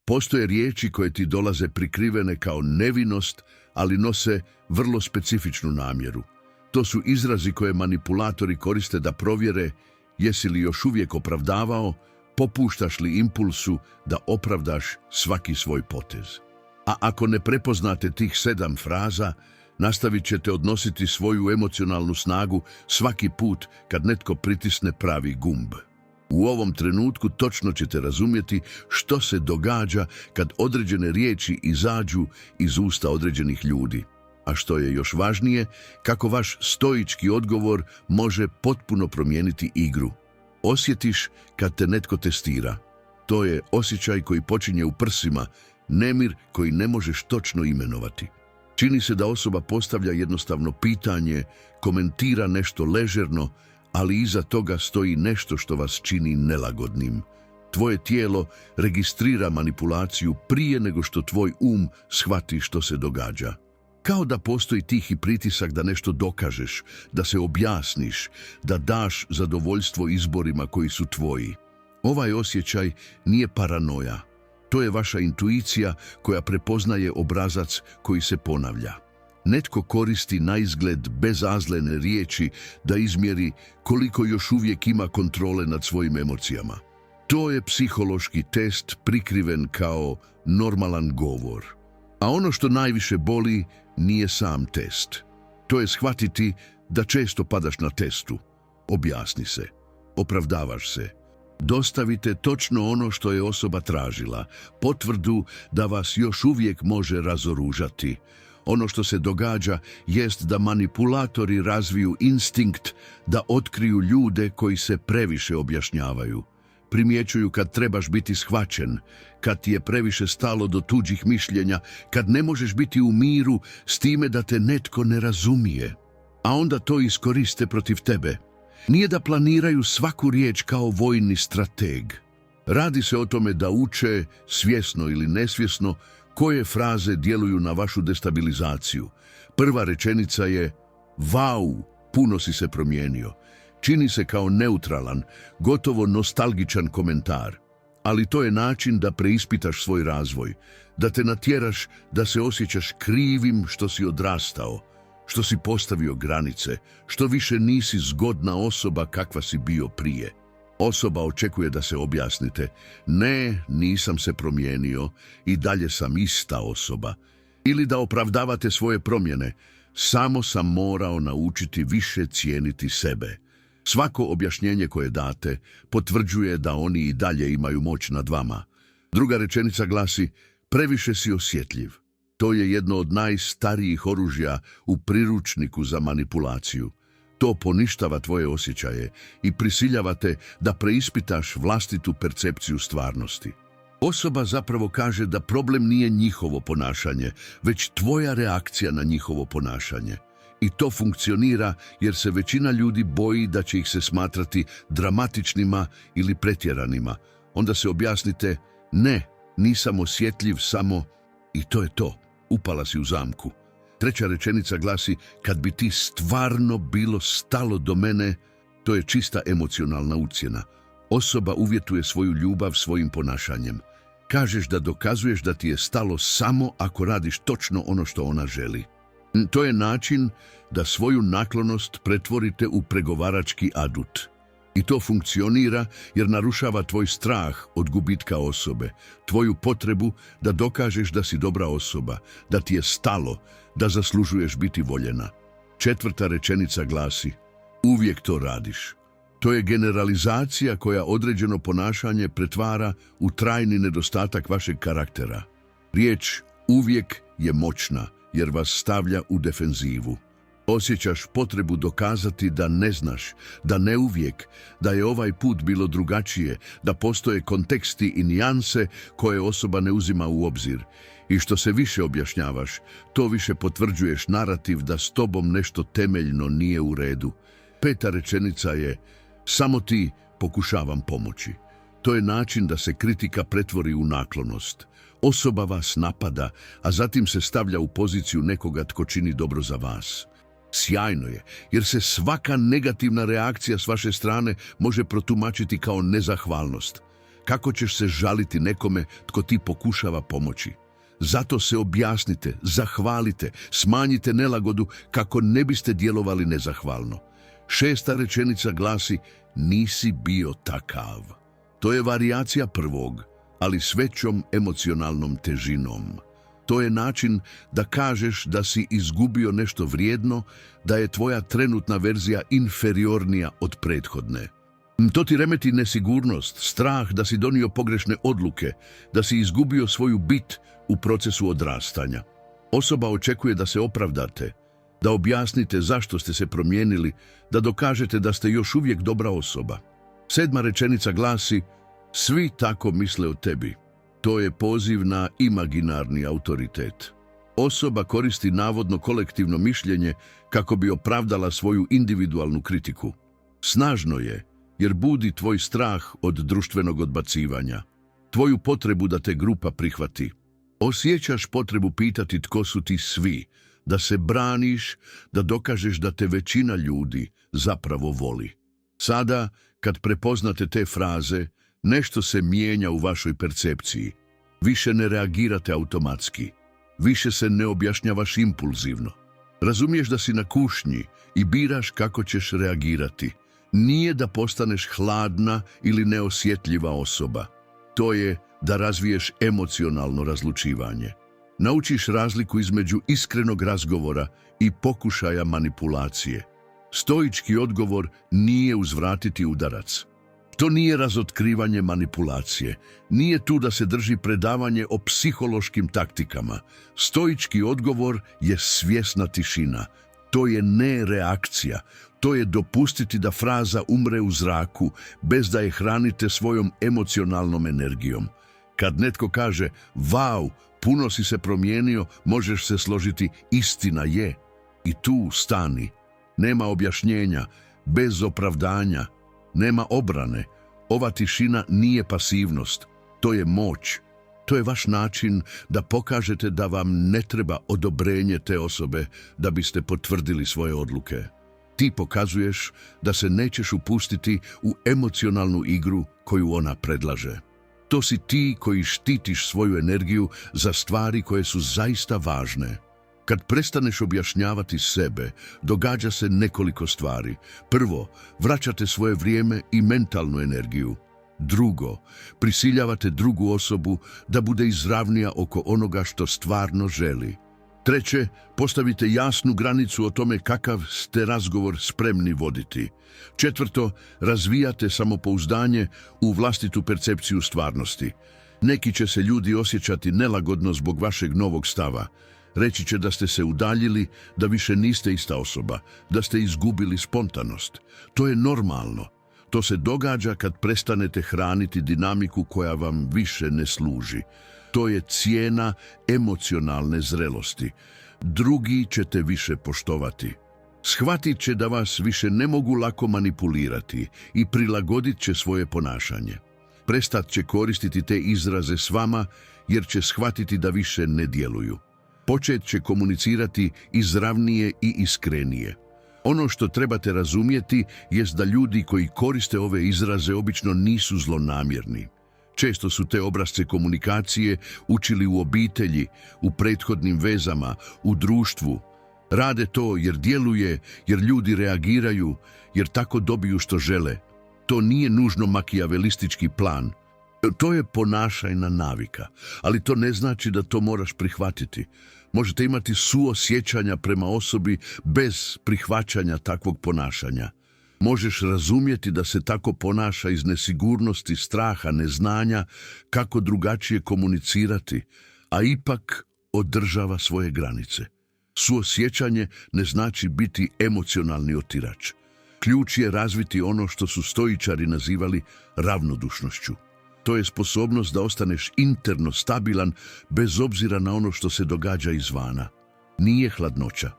Postoje riječi koje ti dolaze prikrivene kao nevinost, ali nose vrlo specifičnu namjeru. To su izrazi koje manipulatori koriste da provjere jesi li još uvijek opravdavao, popuštaš li impulsu da opravdaš svaki svoj potez. A ako ne prepoznate tih 7 fraza, nastavit ćete odnositi svoju emocionalnu snagu svaki put kad netko pritisne pravi gumb. U ovom trenutku točno ćete razumjeti što se događa kad određene riječi izađu iz usta određenih ljudi. A što je još važnije, kako vaš stoički odgovor može potpuno promijeniti igru. Osjetiš kad te netko testira. To je osjećaj koji počinje u prsima, nemir koji ne možeš točno imenovati. Čini se da osoba postavlja jednostavno pitanje, komentira nešto ležerno, ali iza toga stoji nešto što vas čini nelagodnim. Tvoje tijelo registrira manipulaciju prije nego što tvoj shvati što se događa. Kao da postoji tihi pritisak da nešto dokažeš, da se objasniš, da daš zadovoljstvo izborima koji su tvoji. Ovaj osjećaj nije paranoja. To je vaša intuicija koja prepoznaje obrazac koji se ponavlja. Netko koristi naizgled bezazlene riječi da izmjeri koliko još uvijek ima kontrole nad svojim emocijama. To je psihološki test prikriven kao normalan govor. A ono što najviše boli nije sam test. To je shvatiti da često padaš na testu. Objasni se, opravdavaš se. Dostavite točno ono što je osoba tražila, potvrdu da vas još uvijek može razoružati. Ono što se događa jest da manipulatori razviju instinkt da otkriju ljude koji se previše objašnjavaju. Primjećuju kad trebaš biti shvaćen, kad ti je previše stalo do tuđih mišljenja, kad ne možeš biti u miru s time da te netko ne razumije. A onda to iskoriste protiv tebe. Nije da planiraju svaku riječ kao vojni strateg. Radi se o tome da uče, svjesno ili nesvjesno, koje fraze djeluju na vašu destabilizaciju. Prva rečenica je "Vau, puno si se promijenio." Čini se kao neutralan, gotovo nostalgičan komentar. Ali to je način da preispitaš svoj razvoj, da te natjeraš da se osjećaš krivim što si odrastao, što si postavio granice, što više nisi zgodna osoba kakva si bio prije. Osoba očekuje da se objasnite. Ne, nisam se promijenio, i dalje sam ista osoba. Ili da opravdavate svoje promjene. Samo sam morao naučiti više cijeniti sebe. Svako objašnjenje koje date potvrđuje da oni i dalje imaju moć nad vama. Druga rečenica glasi: previše si osjetljiv. To je jedno od najstarijih oružja u priručniku za manipulaciju. To poništava tvoje osjećaje i prisiljava te da preispitaš vlastitu percepciju stvarnosti. Osoba zapravo kaže da problem nije njihovo ponašanje, već tvoja reakcija na njihovo ponašanje. I to funkcionira jer se većina ljudi boji da će ih se smatrati dramatičnima ili pretjeranima. Onda se objasnite: ne, nisam osjetljiv samo... I to je to. Upala si u zamku. Treća rečenica glasi: kad bi ti stvarno bilo stalo do mene. To je čista emocionalna ucjena. Osoba uvjetuje svoju ljubav svojim ponašanjem. Kažeš da dokazuješ da ti je stalo samo ako radiš točno ono što ona želi. To je način da svoju naklonost pretvorite u pregovarački adut. I to funkcionira jer narušava tvoj strah od gubitka osobe, tvoju potrebu da dokažeš da si dobra osoba, da ti je stalo, da zaslužuješ biti voljena. Četvrta rečenica glasi: uvijek to radiš. To je generalizacija koja određeno ponašanje pretvara u trajni nedostatak vašeg karaktera. Riječ uvijek je moćna jer vas stavlja u defenzivu. Osjećaš potrebu dokazati da ne znaš, da ne uvijek, da je ovaj put bilo drugačije, da postoje konteksti i nijanse koje osoba ne uzima u obzir. I što se više objašnjavaš, to više potvrđuješ narativ da s tobom nešto temeljno nije u redu. Peta rečenica je: samo ti pokušavam pomoći. To je način da se kritika pretvori u naklonost. Osoba vas napada, a zatim se stavlja u poziciju nekoga tko čini dobro za vas. Sjajno je, jer se svaka negativna reakcija s vaše strane može protumačiti kao nezahvalnost. kako ćeš se žaliti nekome tko ti pokušava pomoći. Zato se objasnite, zahvalite, smanjite nelagodu kako ne biste djelovali nezahvalno. 6. rečenica glasi: nisi bio takav. To je varijacija prvog, ali s većom emocionalnom težinom. To je način da kažeš da si izgubio nešto vrijedno, da je tvoja trenutna verzija inferiornija od prethodne. To ti remeti nesigurnost, strah da si donio pogrešne odluke, da si izgubio svoju bit u procesu odrastanja. Osoba očekuje da se opravdate, da objasnite zašto ste se promijenili, da dokažete da ste još uvijek dobra osoba. 7. rečenica glasi: svi tako misle o tebi. To je poziv na imaginarni autoritet. Osoba koristi navodno kolektivno mišljenje kako bi opravdala svoju individualnu kritiku. Snažno je, jer budi tvoj strah od društvenog odbacivanja, tvoju potrebu da te grupa prihvati. Osjećaš potrebu pitati tko su ti svi, da se braniš, da dokažeš da te većina ljudi zapravo voli. Sada, kad prepoznate te fraze, nešto se mijenja u vašoj percepciji. Više ne reagirate automatski. Više se ne objašnjavaš impulzivno. Razumiješ da si na kušnji i biraš kako ćeš reagirati. Nije da postaneš hladna ili neosjetljiva osoba. To je da razviješ emocionalno razlučivanje. Naučiš razliku između iskrenog razgovora i pokušaja manipulacije. Stoički odgovor nije uzvratiti udarac. To nije razotkrivanje manipulacije. Nije tu da se drži predavanje o psihološkim taktikama. Stoički odgovor je svjesna tišina. To je ne reakcija. To je dopustiti da fraza umre u zraku bez da je hranite svojom emocionalnom energijom. Kad netko kaže: "Vau, puno si se promijenio", možeš se složiti: "Istina je." I tu stani. Nema objašnjenja, bez opravdanja, nema obrane. Ova tišina nije pasivnost, to je moć. To je vaš način da pokažete da vam ne treba odobrenje te osobe da biste potvrdili svoje odluke. Ti pokazuješ da se nećeš upustiti u emocionalnu igru koju ona predlaže. To si ti koji štitiš svoju energiju za stvari koje su zaista važne. Kad prestaneš objašnjavati sebe, događa se nekoliko stvari. Prvo, vraćate svoje vrijeme i mentalnu energiju. Drugo, prisiljavate drugu osobu da bude izravnija oko onoga što stvarno želi. Treće, postavite jasnu granicu o tome kakav ste razgovor spremni voditi. Četvrto, razvijate samopouzdanje u vlastitu percepciju stvarnosti. Neki će se ljudi osjećati nelagodno zbog vašeg novog stava. Reći će da ste se udaljili, da više niste ista osoba, da ste izgubili spontanost. To je normalno. To se događa kad prestanete hraniti dinamiku koja vam više ne služi. To je cijena emocionalne zrelosti. Drugi ćete više poštovati. Shvatit će da vas više ne mogu lako manipulirati i prilagodit će svoje ponašanje. Prestat će koristiti te izraze s vama jer će shvatiti da više ne djeluju. Počet će komunicirati izravnije i iskrenije. Ono što trebate razumjeti jest da ljudi koji koriste ove izraze obično nisu zlonamjerni. Često su te obrasce komunikacije učili u obitelji, u prethodnim vezama, u društvu. Rade to jer djeluje, jer ljudi reagiraju, jer tako dobiju što žele. To nije nužno makijavelistički plan. To je ponašajna navika, ali to ne znači da to moraš prihvatiti. Možete imati suosjećanja prema osobi bez prihvaćanja takvog ponašanja. Možeš razumjeti da se tako ponaša iz nesigurnosti, straha, neznanja, kako drugačije komunicirati, a ipak održava svoje granice. Suosjećanje ne znači biti emocionalni otirač. Ključ je razviti ono što su stoičari nazivali ravnodušnošću. To je sposobnost da ostaneš interno stabilan bez obzira na ono što se događa izvana. Nije hladnoća,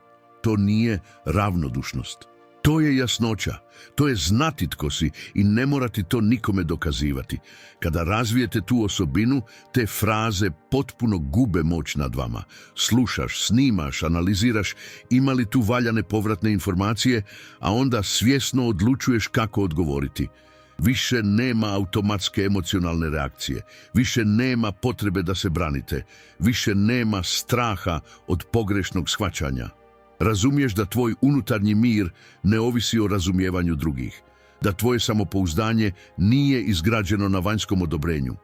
to nije ravnodušnost. To je jasnoća, to je znati tko si i ne morati to nikome dokazivati. Kada razvijete tu osobinu, te fraze potpuno gube moć nad vama. Slušaš, snimaš, analiziraš, ima li tu valjane povratne informacije, a onda svjesno odlučuješ kako odgovoriti. Više nema automatske emocionalne reakcije. Više nema potrebe da se branite. Više nema straha od pogrešnog shvaćanja. Razumiješ da tvoj unutarnji mir ne ovisi o razumijevanju drugih. Da tvoje samopouzdanje nije izgrađeno na vanjskom odobrenju.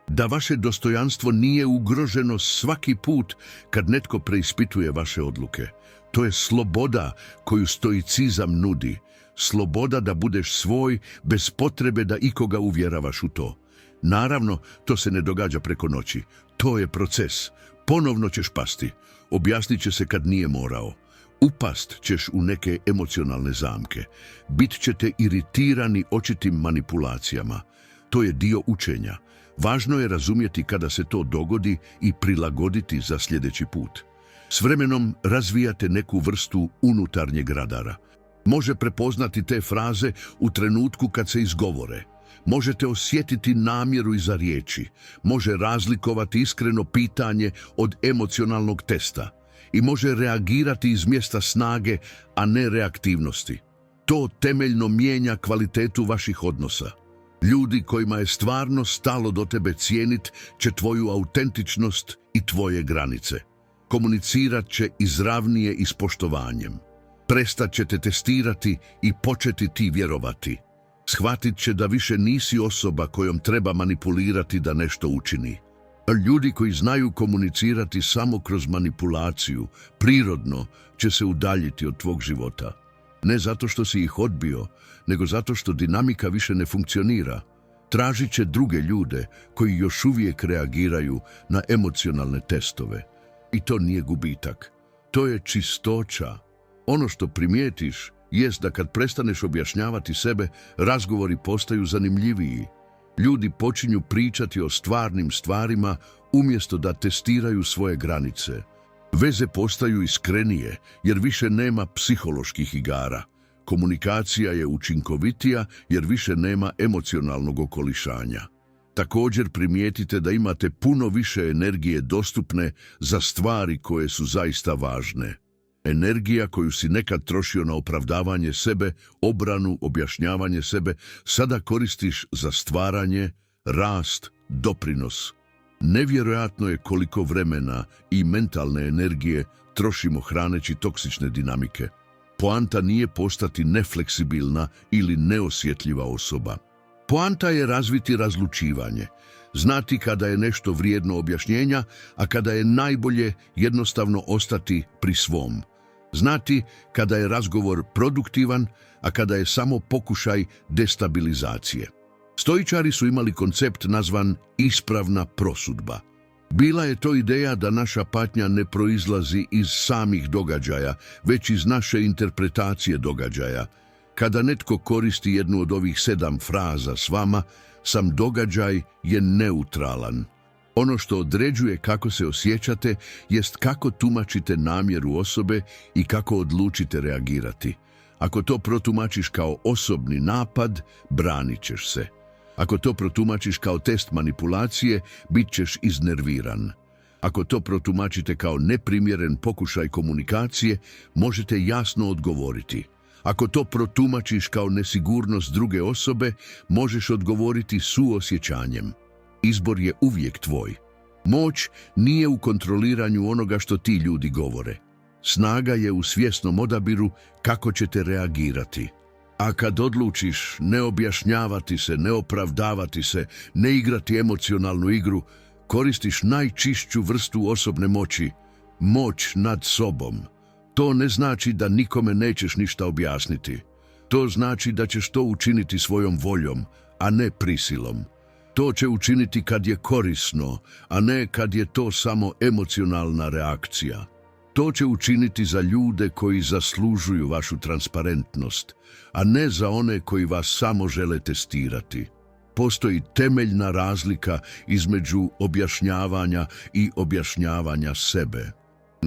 Da vaše dostojanstvo nije ugroženo svaki put kad netko preispituje vaše odluke. To je sloboda koju stoicizam nudi. Sloboda da budeš svoj bez potrebe da ikoga uvjeravaš u to. Naravno, to se ne događa preko noći. To je proces. Ponovno ćeš pasti. Objasnit će se kad nije morao. Upast ćeš u neke emocionalne zamke. Bit ćete iritirani očitim manipulacijama. To je dio učenja. Važno je razumjeti kada se to dogodi i prilagoditi za sljedeći put. S vremenom razvijate neku vrstu unutarnjeg radara. Može prepoznati te fraze u trenutku kad se izgovore. Možete osjetiti namjeru iza riječi. Može razlikovati iskreno pitanje od emocionalnog testa. I može reagirati iz mjesta snage, a ne reaktivnosti. To temeljno mijenja kvalitetu vaših odnosa. Ljudi kojima je stvarno stalo do tebe cijenit će tvoju autentičnost i tvoje granice. Komunicirat će izravnije i s poštovanjem. Prestat ćete testirati i početi ti vjerovati. Shvatit će da više nisi osoba kojom treba manipulirati da nešto učini. Ljudi koji znaju komunicirati samo kroz manipulaciju, prirodno će se udaljiti od tvog života. Ne zato što si ih odbio, nego zato što dinamika više ne funkcionira. Tražit će druge ljude koji još uvijek reagiraju na emocionalne testove. I to nije gubitak. To je čistoća. Ono što primijetiš jest da kad prestaneš objašnjavati sebe, razgovori postaju zanimljiviji. Ljudi počinju pričati o stvarnim stvarima umjesto da testiraju svoje granice. Veze postaju iskrenije jer više nema psiholoških igara. Komunikacija je učinkovitija jer više nema emocionalnog okolišanja. Također primijetite da imate puno više energije dostupne za stvari koje su zaista važne. Energija koju si nekad trošio na opravdavanje sebe, obranu, objašnjavanje sebe, sada koristiš za stvaranje, rast, doprinos. Nevjerojatno je koliko vremena i mentalne energije trošimo hraneći toksične dinamike. Poanta nije postati nefleksibilna ili neosjetljiva osoba. Poanta je razviti razlučivanje. Znati kada je nešto vrijedno objašnjenja, a kada je najbolje jednostavno ostati pri svom. Znati kada je razgovor produktivan, a kada je samo pokušaj destabilizacije. Stoičari su imali koncept nazvan ispravna prosudba. Bila je to ideja da naša patnja ne proizlazi iz samih događaja, već iz naše interpretacije događaja. Kada netko koristi jednu od ovih 7 fraza s vama, sam događaj je neutralan. Ono što određuje kako se osjećate jest kako tumačite namjeru osobe i kako odlučite reagirati. Ako to protumačiš kao osobni napad, branit ćeš se. Ako to protumačiš kao test manipulacije, bit ćeš iznerviran. Ako to protumačite kao neprimjeren pokušaj komunikacije, možete jasno odgovoriti. Ako to protumačiš kao nesigurnost druge osobe, možeš odgovoriti suosjećanjem. Izbor je uvijek tvoj. Moć nije u kontroliranju onoga što ti ljudi govore. Snaga je u svjesnom odabiru kako ćete reagirati. A kad odlučiš ne objašnjavati se, ne opravdavati se, ne igrati emocionalnu igru, koristiš najčišću vrstu osobne moći, moć nad sobom. To ne znači da nikome nećeš ništa objasniti. To znači da ćeš to učiniti svojom voljom, a ne prisilom. To će učiniti kad je korisno, a ne kad je to samo emocionalna reakcija. To će učiniti za ljude koji zaslužuju vašu transparentnost, a ne za one koji vas samo žele testirati. Postoji temeljna razlika između objašnjavanja i objašnjavanja sebe.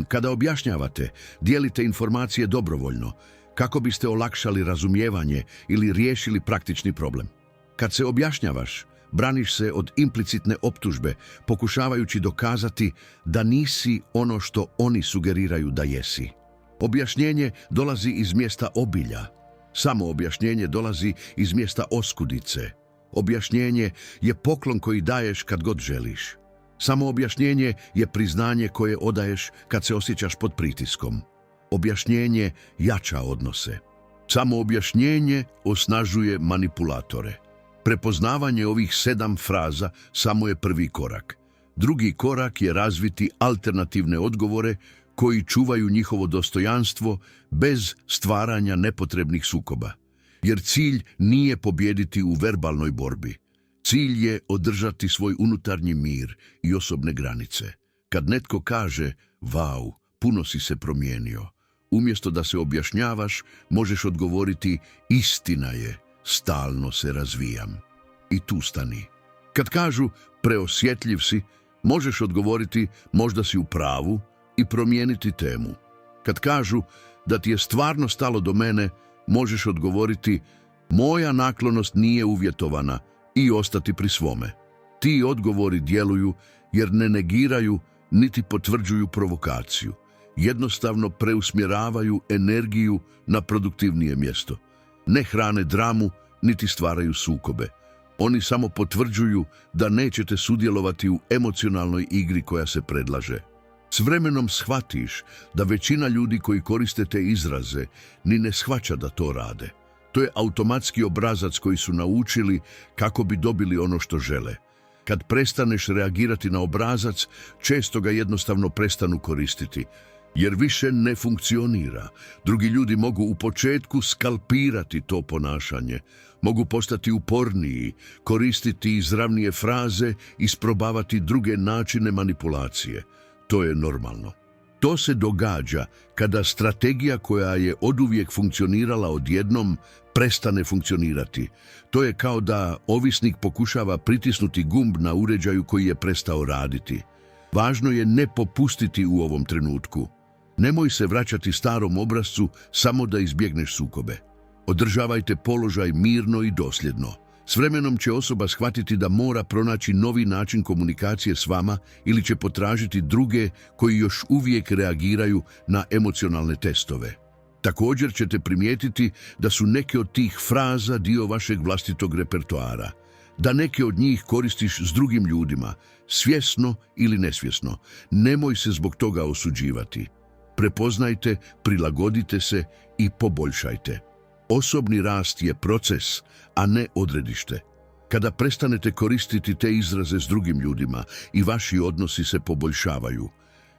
Kada objašnjavate, dijelite informacije dobrovoljno, kako biste olakšali razumijevanje ili riješili praktični problem. Kad se objašnjavaš, braniš se od implicitne optužbe, pokušavajući dokazati da nisi ono što oni sugeriraju da jesi. Objašnjenje dolazi iz mjesta obilja. Samo objašnjenje dolazi iz mjesta oskudice. Objašnjenje je poklon koji daješ kad god želiš. Samo objašnjenje je priznanje koje odaješ kad se osjećaš pod pritiskom. Objašnjenje jača odnose. Samo objašnjenje osnažuje manipulatore. Prepoznavanje ovih 7 fraza samo je prvi korak. Drugi korak je razviti alternativne odgovore koji čuvaju njihovo dostojanstvo bez stvaranja nepotrebnih sukoba. Jer cilj nije pobijediti u verbalnoj borbi. Cilj je održati svoj unutarnji mir i osobne granice. Kad netko kaže, vau, puno si se promijenio, umjesto da se objašnjavaš, možeš odgovoriti, istina je, stalno se razvijam. I tu stani. Kad kažu, preosjetljiv si, možeš odgovoriti, možda si u pravu, i promijeniti temu. Kad kažu da ti je stvarno stalo do mene, možeš odgovoriti, moja naklonost nije uvjetovana, i ostati pri svome. Ti odgovori djeluju jer ne negiraju niti potvrđuju provokaciju. Jednostavno preusmjeravaju energiju na produktivnije mjesto. Ne hrane dramu niti stvaraju sukobe. Oni samo potvrđuju da nećete sudjelovati u emocionalnoj igri koja se predlaže. S vremenom shvatiš da većina ljudi koji koriste te izraze ni ne shvaća da to rade. To je automatski obrazac koji su naučili kako bi dobili ono što žele. Kad prestaneš reagirati na obrazac, često ga jednostavno prestanu koristiti, jer više ne funkcionira. Drugi ljudi mogu u početku skalpirati to ponašanje, mogu postati uporniji, koristiti izravnije fraze, isprobavati druge načine manipulacije. To je normalno. To se događa kada strategija koja je oduvijek funkcionirala odjednom prestane funkcionirati. To je kao da ovisnik pokušava pritisnuti gumb na uređaju koji je prestao raditi. Važno je ne popustiti u ovom trenutku. Nemoj se vraćati starom obrascu samo da izbjegneš sukobe. Održavajte položaj mirno i dosljedno. S vremenom će osoba shvatiti da mora pronaći novi način komunikacije s vama ili će potražiti druge koji još uvijek reagiraju na emocionalne testove. Također ćete primijetiti da su neke od tih fraza dio vašeg vlastitog repertoara, da neke od njih koristiš s drugim ljudima, svjesno ili nesvjesno. Nemoj se zbog toga osuđivati. Prepoznajte, prilagodite se i poboljšajte. Osobni rast je proces, a ne odredište. Kada prestanete koristiti te izraze s drugim ljudima i vaši odnosi se poboljšavaju,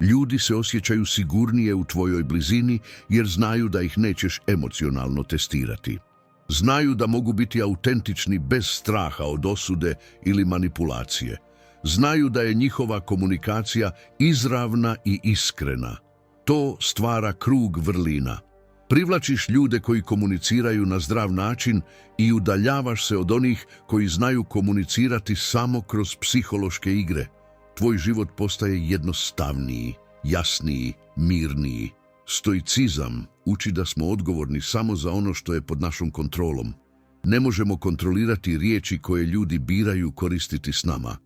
ljudi se osjećaju sigurnije u tvojoj blizini jer znaju da ih nećeš emocionalno testirati. Znaju da mogu biti autentični bez straha od osude ili manipulacije. Znaju da je njihova komunikacija izravna i iskrena. To stvara krug vrlina. Privlačiš ljude koji komuniciraju na zdrav način i udaljavaš se od onih koji znaju komunicirati samo kroz psihološke igre. Tvoj život postaje jednostavniji, jasniji, mirniji. Stoicizam uči da smo odgovorni samo za ono što je pod našom kontrolom. Ne možemo kontrolirati riječi koje ljudi biraju koristiti s nama.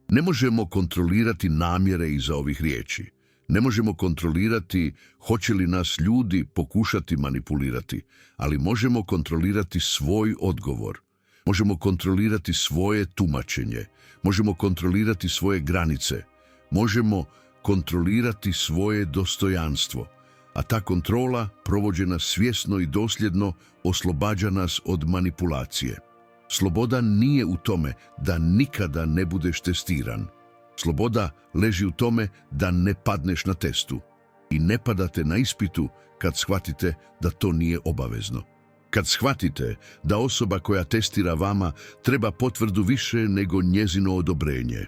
Ne možemo kontrolirati namjere iza ovih riječi. Ne možemo kontrolirati hoće li nas ljudi pokušati manipulirati, ali možemo kontrolirati svoj odgovor. Možemo kontrolirati svoje tumačenje. Možemo kontrolirati svoje granice. Možemo kontrolirati svoje dostojanstvo. A ta kontrola, provođena svjesno i dosljedno, oslobađa nas od manipulacije. Sloboda nije u tome da nikada ne budeš testiran. Sloboda leži u tome da ne padneš na testu i ne padate na ispitu kad shvatite da to nije obavezno. Kad shvatite da osoba koja testira vama treba potvrdu više nego njezino odobrenje.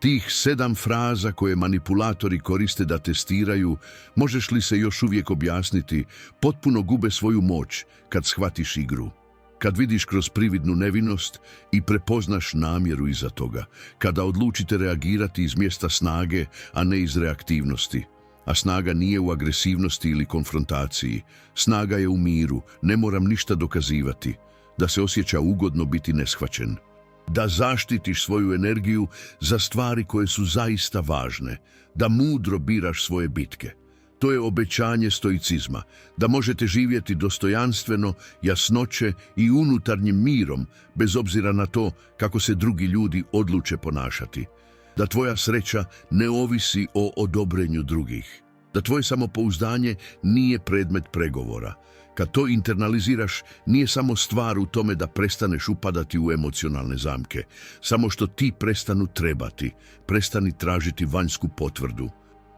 Tih 7 fraza koje manipulatori koriste da testiraju, možeš li se još uvijek objasniti, potpuno gube svoju moć kad shvatiš igru. Kad vidiš kroz prividnu nevinost i prepoznaš namjeru iza toga, kada odlučite reagirati iz mjesta snage, a ne iz reaktivnosti. A snaga nije u agresivnosti ili konfrontaciji. Snaga je u miru, ne moram ništa dokazivati, da se osjeća ugodno biti neshvaćen. Da zaštitiš svoju energiju za stvari koje su zaista važne, da mudro biraš svoje bitke. To je obećanje stoicizma, da možete živjeti dostojanstveno, jasnoće i unutarnjim mirom, bez obzira na to kako se drugi ljudi odluče ponašati. Da tvoja sreća ne ovisi o odobrenju drugih. Da tvoje samopouzdanje nije predmet pregovora. Kad to internaliziraš, nije samo stvar u tome da prestaneš upadati u emocionalne zamke, samo što ti prestanu trebati, prestani tražiti vanjsku potvrdu.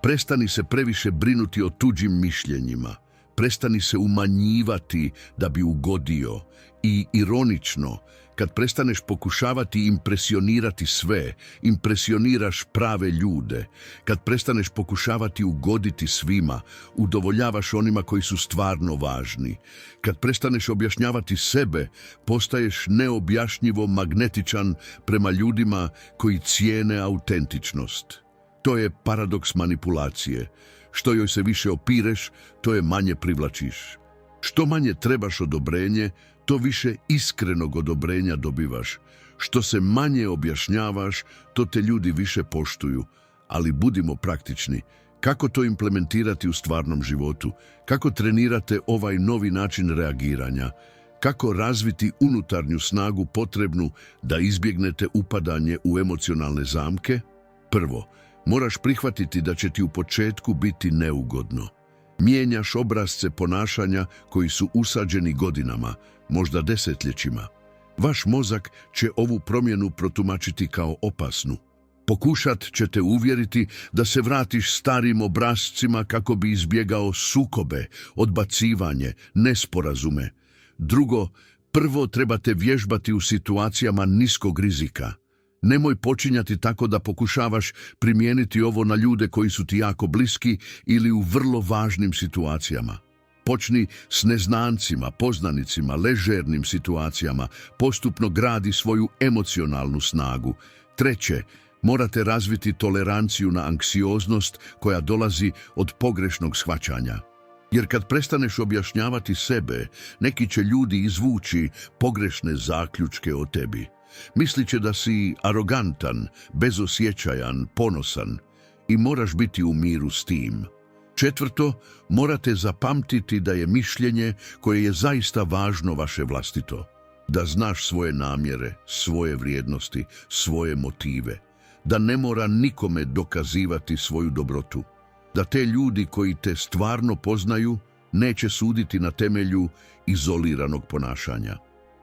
Prestani se previše brinuti o tuđim mišljenjima. Prestani se umanjivati da bi ugodio. I ironično, kad prestaneš pokušavati impresionirati sve, impresioniraš prave ljude. Kad prestaneš pokušavati ugoditi svima, udovoljavaš onima koji su stvarno važni. Kad prestaneš objašnjavati sebe, postaješ neobjašnjivo magnetičan prema ljudima koji cijene autentičnost. To je paradoks manipulacije. Što joj se više opireš, to je manje privlačiš. Što manje trebaš odobrenje, to više iskrenog odobrenja dobivaš. Što se manje objašnjavaš, to te ljudi više poštuju. Ali budimo praktični. Kako to implementirati u stvarnom životu? Kako trenirate ovaj novi način reagiranja? Kako razviti unutarnju snagu potrebnu da izbjegnete upadanje u emocionalne zamke? Prvo, moraš prihvatiti da će ti u početku biti neugodno. Mijenjaš obrasce ponašanja koji su usađeni godinama, možda desetljećima. Vaš mozak će ovu promjenu protumačiti kao opasnu. Pokušat će te uvjeriti da se vratiš starim obrascima kako bi izbjegao sukobe, odbacivanje, nesporazume. Drugo, prvo trebate vježbati u situacijama niskog rizika. Nemoj počinjati tako da pokušavaš primijeniti ovo na ljude koji su ti jako bliski ili u vrlo važnim situacijama. Počni s neznancima, poznanicima, ležernim situacijama, postupno gradi svoju emocionalnu snagu. Treće, morate razviti toleranciju na anksioznost koja dolazi od pogrešnog shvaćanja. Jer kad prestaneš objašnjavati sebe, neki će ljudi izvući pogrešne zaključke o tebi. Mislit će da si arogantan, bezosjećajan, ponosan i moraš biti u miru s tim. Četvrto, morate zapamtiti da je mišljenje koje je zaista važno vaše vlastito. Da znaš svoje namjere, svoje vrijednosti, svoje motive. Da ne mora nikome dokazivati svoju dobrotu. Da te ljudi koji te stvarno poznaju neće suditi na temelju izoliranog ponašanja.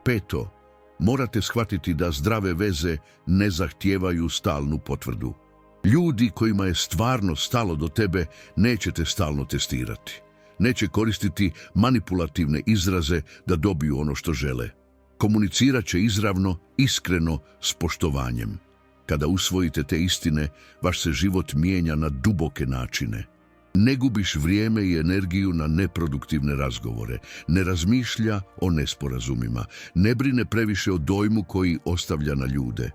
Peto, morate shvatiti da zdrave veze ne zahtijevaju stalnu potvrdu. Ljudi kojima je stvarno stalo do tebe neće te stalno testirati. Neće koristiti manipulativne izraze da dobiju ono što žele. Komunicirat će izravno, iskreno, s poštovanjem. Kada usvojite te istine, vaš se život mijenja na duboke načine. Ne gubiš vrijeme i energiju na neproduktivne razgovore, ne razmišlja o nesporazumima, ne brine previše o dojmu koji ostavlja na ljude.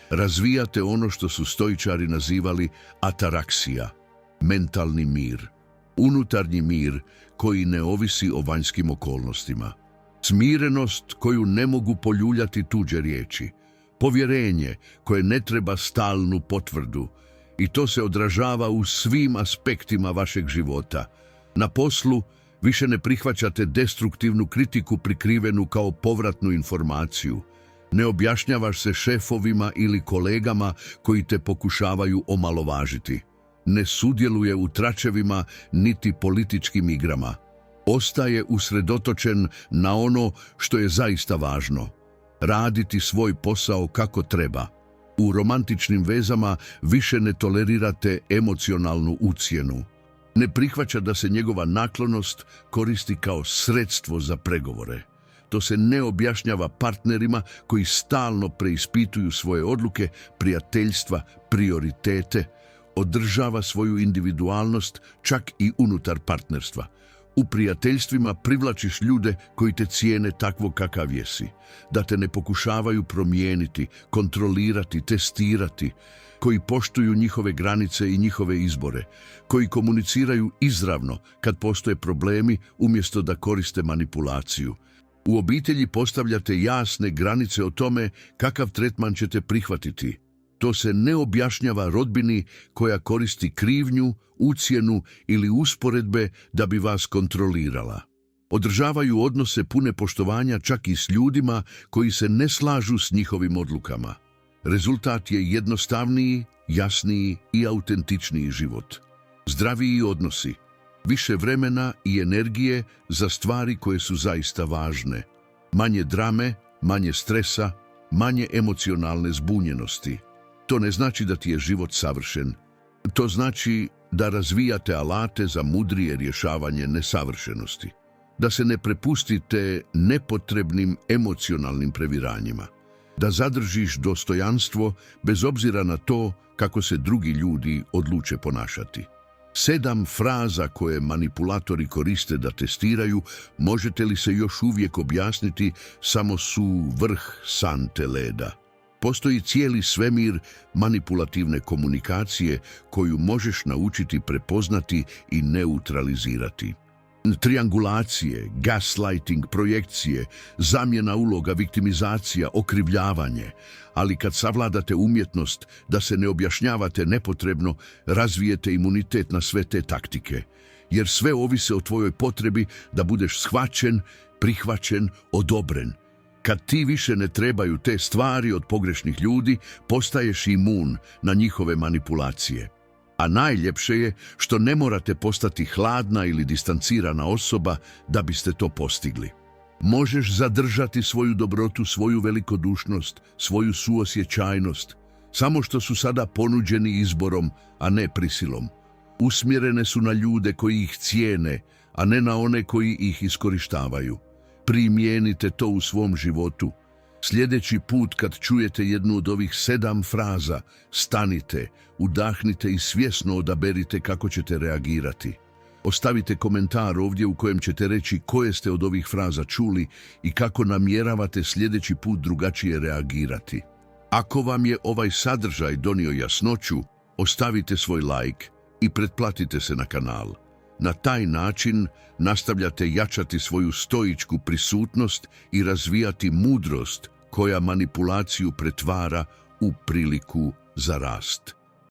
Razvijate ono što su stoičari nazivali ataraksija, mentalni mir, unutarnji mir koji ne ovisi o vanjskim okolnostima. Smirenost koju ne mogu poljuljati tuđe riječi, povjerenje koje ne treba stalnu potvrdu, i to se odražava u svim aspektima vašeg života. Na poslu više ne prihvaćate destruktivnu kritiku prikrivenu kao povratnu informaciju. Ne objašnjavaš se šefovima ili kolegama koji te pokušavaju omalovažiti. Ne sudjeluje u tračevima niti političkim igrama. Ostaje usredotočen na ono što je zaista važno. Raditi svoj posao kako treba. U romantičnim vezama više ne tolerirate emocionalnu ucjenu. Ne prihvaća da se njegova naklonost koristi kao sredstvo za pregovore. To se ne objašnjava partnerima koji stalno preispituju svoje odluke, prijateljstva, prioritete. Održava svoju individualnost čak i unutar partnerstva. U prijateljstvima privlačiš ljude koji te cijene takvog kakav jesi, da te ne pokušavaju promijeniti, kontrolirati, testirati, koji poštuju njihove granice i njihove izbore, koji komuniciraju izravno kad postoje problemi umjesto da koriste manipulaciju. U obitelji postavljate jasne granice o tome kakav tretman ćete prihvatiti. To se ne objašnjava rodbini koja koristi krivnju, ucjenu ili usporedbe da bi vas kontrolirala. Održavaju odnose pune poštovanja čak i s ljudima koji se ne slažu s njihovim odlukama. Rezultat je jednostavniji, jasniji i autentičniji život. Zdraviji odnosi, više vremena i energije za stvari koje su zaista važne. Manje drame, manje stresa, manje emocionalne zbunjenosti. To ne znači da ti je život savršen. To znači da razvijate alate za mudrije rješavanje nesavršenosti. Da se ne prepustite nepotrebnim emocionalnim previranjima. Da zadržiš dostojanstvo bez obzira na to kako se drugi ljudi odluče ponašati. 7 fraza koje manipulatori koriste da testiraju, možete li se još uvijek objasniti, samo su vrh sante leda. Postoji cijeli svemir manipulativne komunikacije koju možeš naučiti prepoznati i neutralizirati. Triangulacije, gaslighting, projekcije, zamjena uloga, viktimizacija, okrivljavanje. Ali kad savladate umjetnost da se ne objašnjavate nepotrebno, razvijete imunitet na sve te taktike. Jer sve ovise o tvojoj potrebi da budeš shvaćen, prihvaćen, odobren. Kad ti više ne trebaju te stvari od pogrešnih ljudi, postaješ imun na njihove manipulacije. A najljepše je što ne morate postati hladna ili distancirana osoba da biste to postigli. Možeš zadržati svoju dobrotu, svoju velikodušnost, svoju suosjećajnost, samo što su sada ponuđeni izborom, a ne prisilom. Usmjerene su na ljude koji ih cijene, a ne na one koji ih iskorištavaju. Primijenite to u svom životu. Sljedeći put kad čujete jednu od ovih 7 fraza, stanite, udahnite i svjesno odaberite kako ćete reagirati. Ostavite komentar ovdje u kojem ćete reći koje ste od ovih fraza čuli i kako namjeravate sljedeći put drugačije reagirati. Ako vam je ovaj sadržaj donio jasnoću, ostavite svoj like i pretplatite se na kanal. Na taj način nastavljate jačati svoju stoičku prisutnost i razvijati mudrost koja manipulaciju pretvara u priliku za rast.